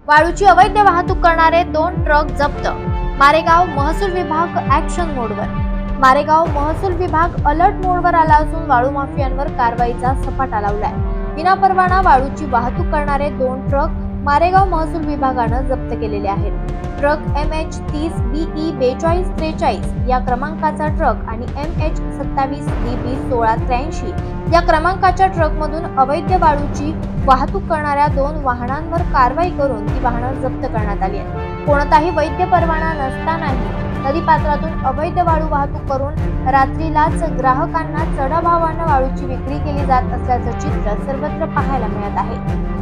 वाळूची अवैध वाहतूक करणारे 2 ट्रक जप्त। मारेगाव महसूल विभाग ॲक्शन मोडवर। मारेगाव महसूल विभाग अलर्ट मोडवर आला असून वाळू माफियांवर कारवाईचा सपाटा लावलाय। विनापरवाना वाळूची वाहतूक करणारे 2 ट्रक मारेगाव महसूल विभागानं जप्त केलेले आहेत। ट्रक MH30BE 4243 या क्रमांकाचा ट्रक आणि MH27DB 1683 या क्रमांकाच्या ट्रकमधून अवैध वाळूची वाहतूक करणाऱ्या 2 वाहनांवर कारवाई करून ती वाहनं जप्त करण्यात आली आहेत। कोणताही वैध परवाना नसतानाही नदीपात्रातून अवैध वाळू वाहतूक करून रात्रीलाच ग्राहकांना चढ्या भावानं वाळूची विक्री केली जात असल्याचं चित्र सर्वत्र पाहायला मिळत आहे।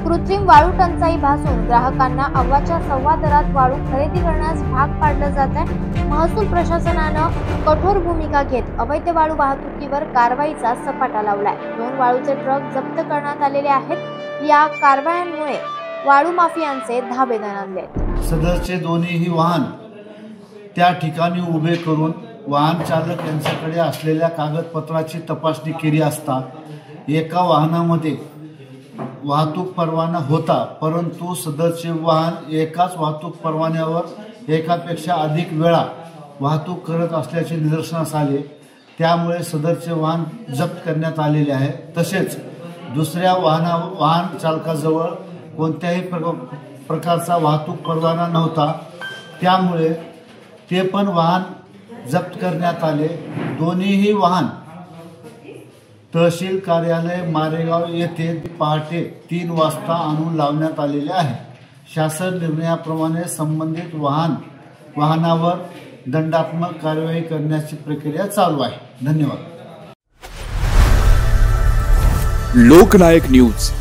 कृत्रिम वाळू टंचाई भासून ग्राहकांना अव्वाच्या सव्वा दरात वाळू खरेदी करण्यास भाग पाडलं जात आहे। महसूल प्रशासनानं कठोर भूमिका घेत अवैध वाळू वाहतुकीवर कारवाईचा सपाटा लावलाय। 2 वाळूचे ट्रक जप्त करण्यात आलेले आहेत। या कारवायांमुळे वाळू माफियांचे धाबे दणाणले। सदरचे दोन्हीही वाहन त्या ठिकाणी उभे करून वाहन चालक यांच्याकडे असलेल्या कागदपत्राची तपासणी केली असता एका वाहनामध्ये वाहतूक परवाना होता, परंतु सदरचे वाहन एकाच वाहतूक परवान्यावर एकापेक्षा अधिक वेळा वाहतूक करत असल्याचे निदर्शनास आले। त्यामुळे सदरचे वाहन जप्त करण्यात आलेले आहे। तसेच दुसऱ्या वाहन चालकाजवळ कोणत्याही प्रकारचा वाहतूक परवाना नव्हता, त्यामुळे ते पण वाहन जप्त करण्यात आले। दोन्हीही वाहन तहसील कार्यालय मारेगाव येथे पहाटे 3 वाजता आणून लावण्यात आलेले आहे। शासन निर्णयाप्रमाणे संबंधित वाहनावर दंडात्मक कारवाई करण्याची प्रक्रिया चालू आहे। धन्यवाद। लोकनायक न्यूज।